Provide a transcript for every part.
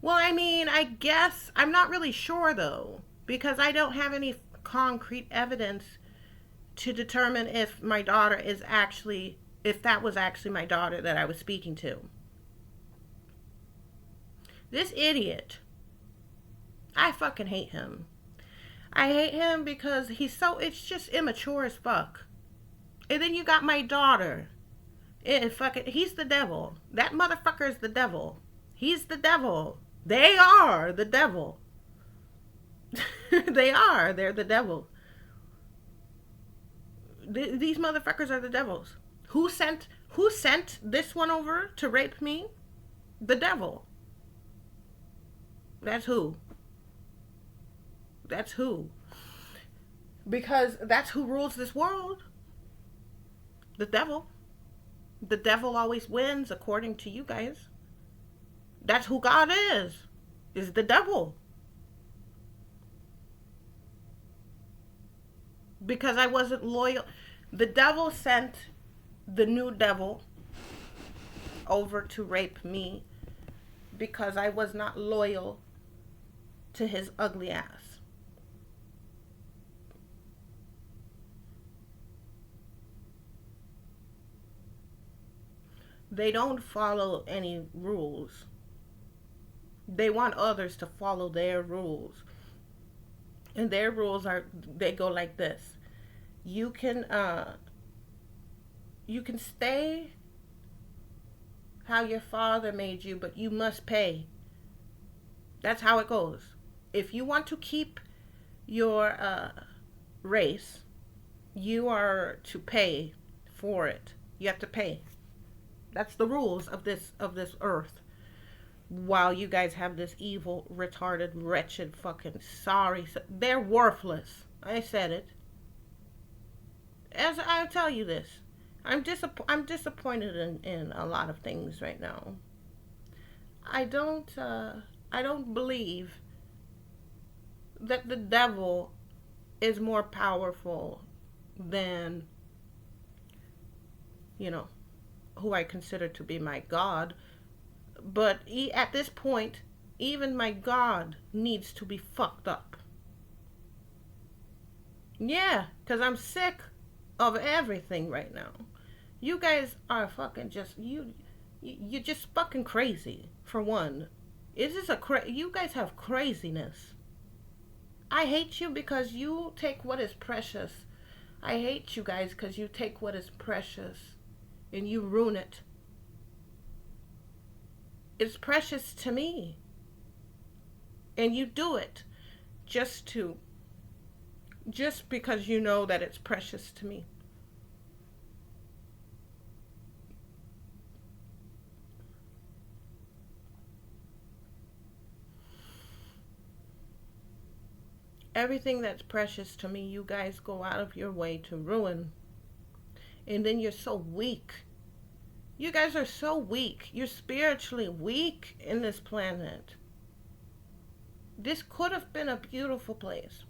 Well, I mean, I guess I'm not really sure though, because I don't have any concrete evidence to determine if my daughter is actually, if that was actually my daughter that I was speaking to. This idiot, I fucking hate him. I hate him because it's just immature as fuck. And then you got my daughter. And fucking, he's the devil. That motherfucker is the devil. He's the devil. They are the devil. They are. They're the devil. These motherfuckers are the devils. Who sent this one over to rape me? The devil. That's who. That's who. Because that's who rules this world. The devil. The devil always wins according to you guys. That's who God is the devil. Because I wasn't loyal. The devil sent the new devil over to rape me because I was not loyal to his ugly ass. They don't follow any rules. They want others to follow their rules. And their rules they go like this. You can you can stay how your father made you, but you must pay. That's how it goes. If you want to keep your race, you are to pay for it. You have to pay. That's the rules of this earth. While you guys have this evil, retarded, wretched, fucking sorry, they're worthless. I said it. As I tell you this, I'm disappointed in a lot of things right now. I don't believe that the devil is more powerful than, you know, who I consider to be my God. But at this point, even my God needs to be fucked up. Yeah, because I'm sick of everything right now. You guys are fucking just, you're just fucking crazy, for one. Is this you guys have craziness. I hate you because you take what is precious. I hate you guys because you take what is precious and you ruin it. It's precious to me. And you do it just to, just because you know that it's precious to me. Everything that's precious to me, you guys go out of your way to ruin. And then you're so weak. You guys are so weak. You're spiritually weak in this planet. This could have been a beautiful place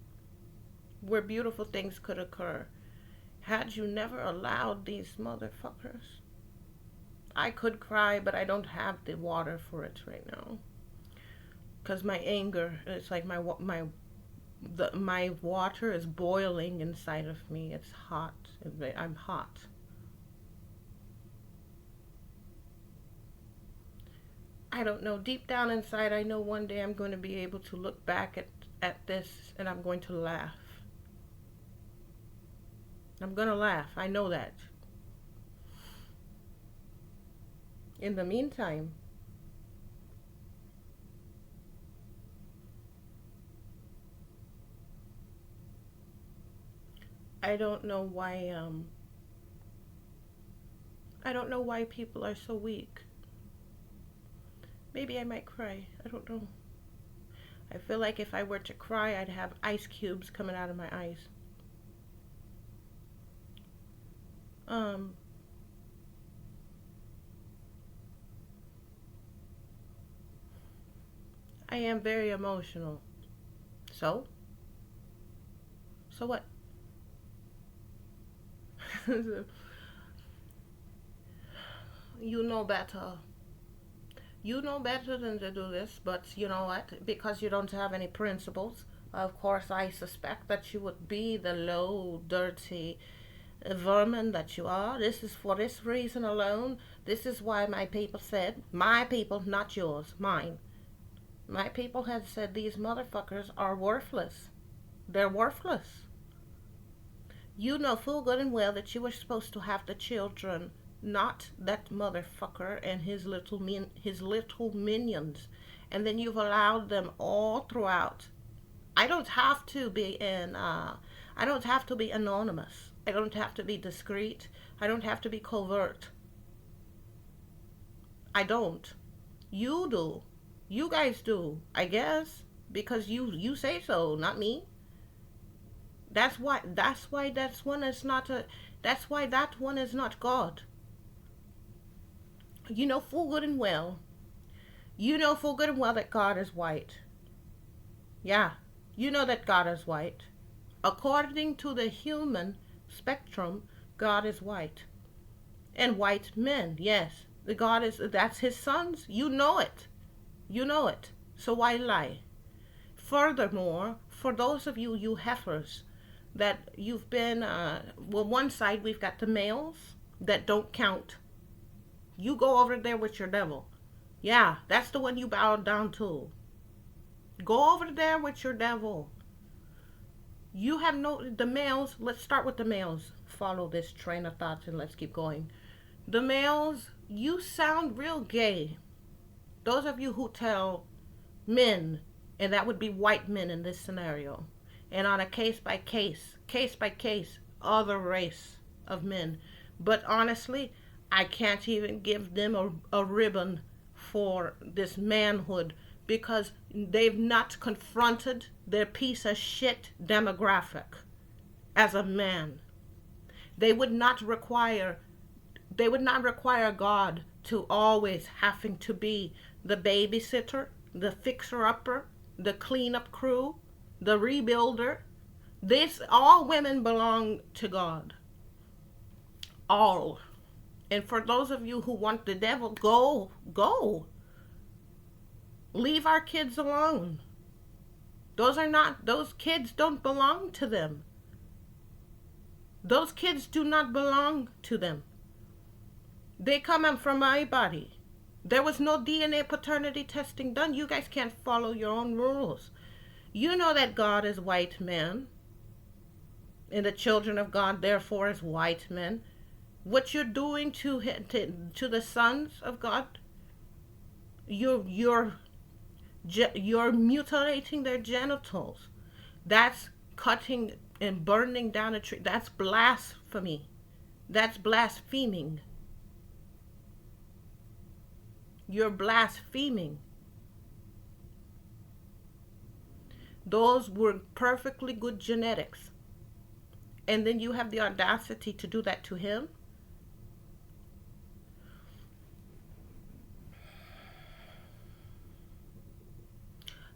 where beautiful things could occur had you never allowed these motherfuckers. I could cry, but I don't have the water for it right now. Because my anger, it's like my water is boiling inside of me. It's hot. I'm hot. I don't know. Deep down inside, I know one day I'm going to be able to look back at this and I'm going to laugh. I'm going to laugh. I know that. In the meantime, I don't know why I don't know why people are so weak. Maybe I might cry. I don't know. I feel like if I were to cry, I'd have ice cubes coming out of my eyes. Um, I am very emotional. So? So what? You know better. You know better than to do this, but you know what? Because you don't have any principles, of course, I suspect that you would be the low, dirty vermin that you are. This is for this reason alone. This is why my people said, my people, not yours, mine. My people had said these motherfuckers are worthless. They're worthless. You know full good and well that you were supposed to have the children, not that motherfucker and his little minions, and then you've allowed them all throughout. I don't have to be in. I don't have to be anonymous. I don't have to be discreet. I don't have to be covert. I don't. You do. You guys do. I guess because you say so, not me. That's one is not a. That's why that one is not God. You know full good and well. You know full good and well that God is white. Yeah, you know that God is white. According to the human spectrum, God is white. And white men, yes. The God is, that's his sons. You know it. You know it. So why lie? Furthermore, for those of you, you heifers, that you've been, well, one side we've got the males that don't count. You go over there with your devil. Yeah, that's the one you bow down to. Go over there with your devil. You have no, the males, let's start with the males. Follow this train of thoughts and let's keep going. The males, you sound real gay. Those of you who tell men, and that would be white men in this scenario, and on a case by case, other race of men. But honestly, I can't even give them a ribbon for this manhood because they've not confronted their piece of shit demographic as a man. They would not require God to always having to be the babysitter, the fixer-upper, the cleanup crew, the rebuilder. This, all women belong to God. All. And for those of you who want the devil, go. Leave our kids alone. Those kids don't belong to them. Those kids do not belong to them. They come from my body. There was no DNA paternity testing done. You guys can't follow your own rules. You know that God is white men. And the children of God, therefore, is white men. What you're doing to the sons of God, you're mutilating their genitals. That's cutting and burning down a tree. That's blasphemy. That's blaspheming. You're blaspheming. Those were perfectly good genetics. And then you have the audacity to do that to him?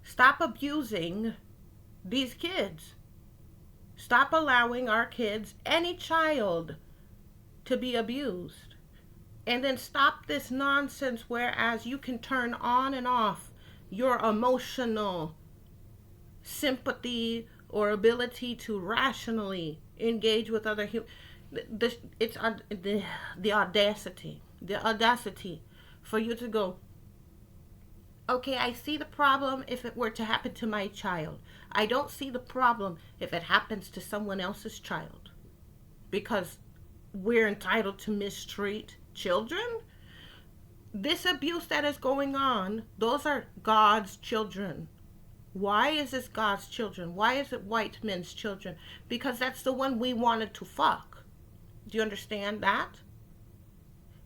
Stop abusing these kids. Stop allowing our kids, any child, to be abused. And then stop this nonsense whereas you can turn on and off your emotional sympathy or ability to rationally engage with other humans. It's the audacity for you to go, okay, I see the problem if it were to happen to my child. I don't see the problem if it happens to someone else's child. Because we're entitled to mistreat children. This abuse that is going on, those are God's children. Why is this God's children? Why is it white men's children? Because that's the one we wanted to fuck. Do you understand that?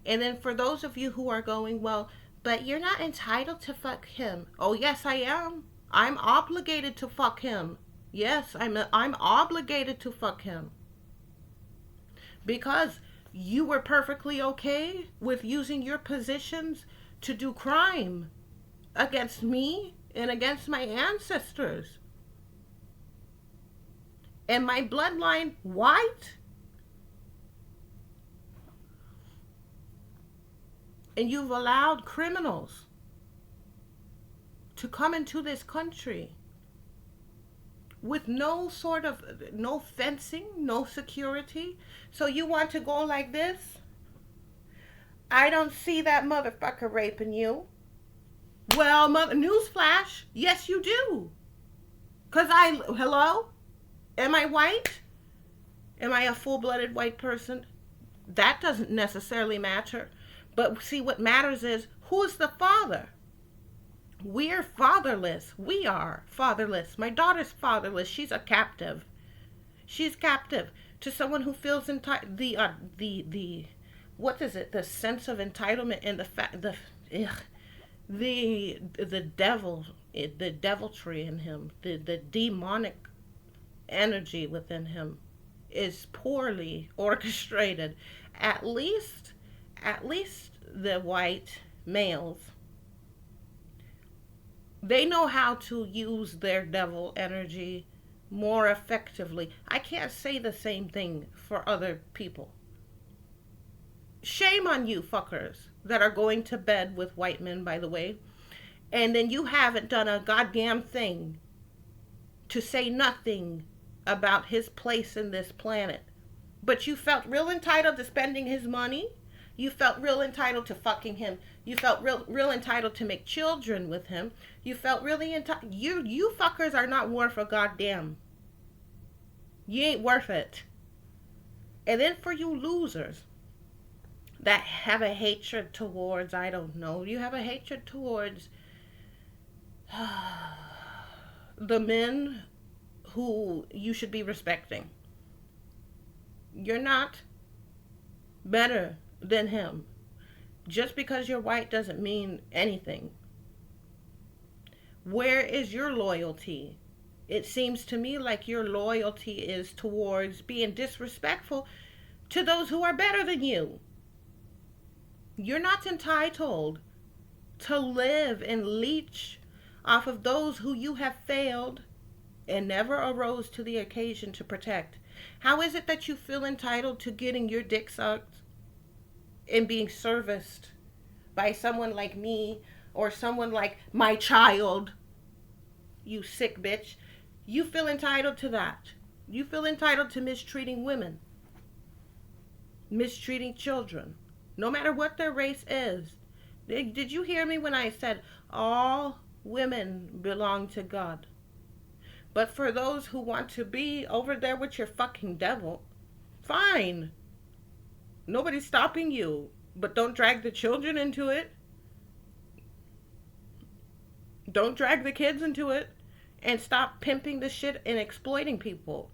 And then for those of you who are going, well, but you're not entitled to fuck him. Oh, yes, I am. I'm obligated to fuck him. Yes, I'm obligated to fuck him. Because you were perfectly okay with using your positions to do crime against me and against my ancestors. And my bloodline white? And you've allowed criminals to come into this country with no fencing, no security. So you want to go like this? I don't see that motherfucker raping you. Well, newsflash, yes you do. Hello? Am I white? Am I a full-blooded white person? That doesn't necessarily matter. But see, what matters is, who's the father? We're fatherless. We are fatherless. My daughter's fatherless. She's a captive. She's captive to someone who feels entitled. What is it? The sense of entitlement and the devil, the deviltry in him, the demonic energy within him is poorly orchestrated. At least the white males, they know how to use their devil energy more effectively. I can't say the same thing for other people. Shame on you fuckers that are going to bed with white men, by the way, and then you haven't done a goddamn thing to say nothing about his place in this planet. But you felt real entitled to spending his money. You felt real entitled to fucking him. You felt real entitled to make children with him. You felt really entitled. You fuckers are not worth a goddamn. You ain't worth it. And then for you losers that have a hatred towards, I don't know, you have a hatred towards the men who you should be respecting. You're not better than him. Just because you're white doesn't mean anything. Where is your loyalty? It seems to me like your loyalty is towards being disrespectful to those who are better than you. You're not entitled to live and leech off of those who you have failed and never arose to the occasion to protect. How is it that you feel entitled to getting your dick sucked and being serviced by someone like me or someone like my child? You sick bitch. You feel entitled to that. You feel entitled to mistreating women, mistreating children, no matter what their race is. Did you hear me when I said all women belong to God? But for those who want to be over there with your fucking devil, fine. Nobody's stopping you. But don't drag the children into it. Don't drag the kids into it. And stop pimping the shit and exploiting people.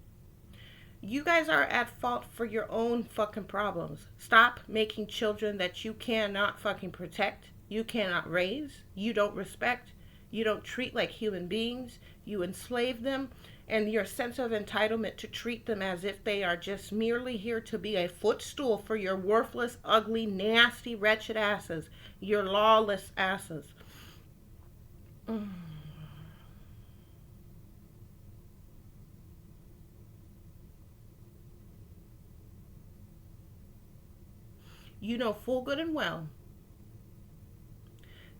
You guys are at fault for your own fucking problems. Stop making children that you cannot fucking protect. You cannot raise. You don't respect. You don't treat like human beings. You enslave them. And your sense of entitlement to treat them as if they are just merely here to be a footstool for your worthless, ugly, nasty, wretched asses. Your lawless asses. You know full good and well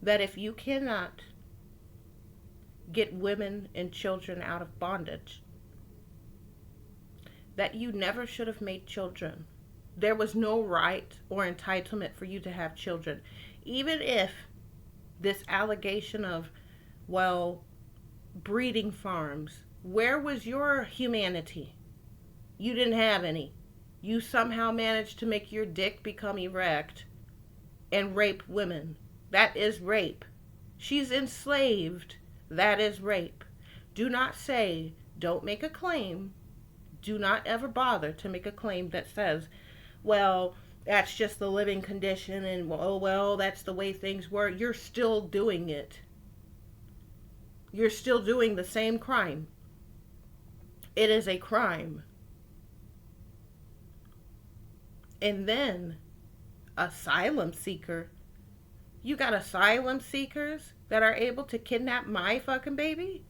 that if you cannot get women and children out of bondage, that you never should have made children. There was no right or entitlement for you to have children. Even if this allegation of, well, breeding farms, where was your humanity? You didn't have any. You somehow managed to make your dick become erect and rape women. That is rape. She's enslaved. That is rape. Do not say, don't make a claim. Do not ever bother to make a claim that says, well, that's just the living condition and, oh, well, that's the way things were. You're still doing it. You're still doing the same crime. It is a crime. And then, asylum seeker. You got asylum seekers that are able to kidnap my fucking baby?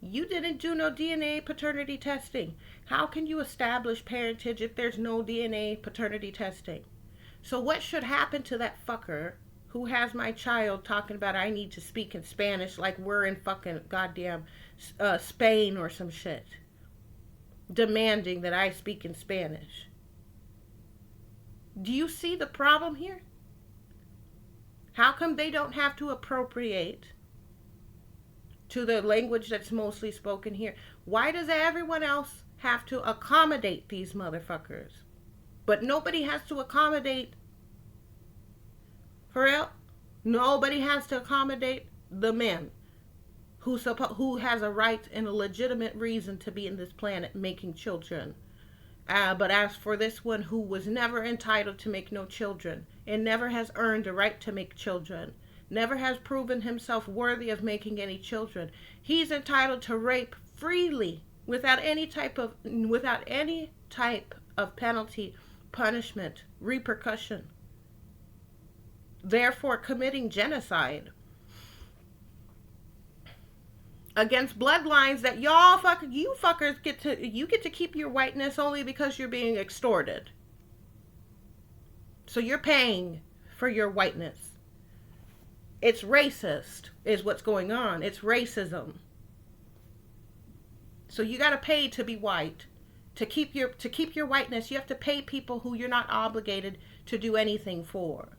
You didn't do no DNA paternity testing. How can you establish parentage if there's no DNA paternity testing? So what should happen to that fucker who has my child talking about I need to speak in Spanish like we're in fucking goddamn Spain or some shit, demanding that I speak in Spanish. Do you see the problem here? How come they don't have to appropriate to the language that's mostly spoken here? Why does everyone else have to accommodate these motherfuckers? But nobody has to accommodate, for real? Nobody has to accommodate the men who has a right and a legitimate reason to be in this planet making children. But as for this one who was never entitled to make no children and never has earned the right to make children, never has proven himself worthy of making any children, he's entitled to rape freely without any type of penalty, punishment, repercussion. Therefore committing genocide against bloodlines that you fuckers get to keep your whiteness only because you're being extorted. So you're paying for your whiteness. It's racist is what's going on. It's racism. So you got to pay to be white. To keep your whiteness, you have to pay people who you're not obligated to do anything for.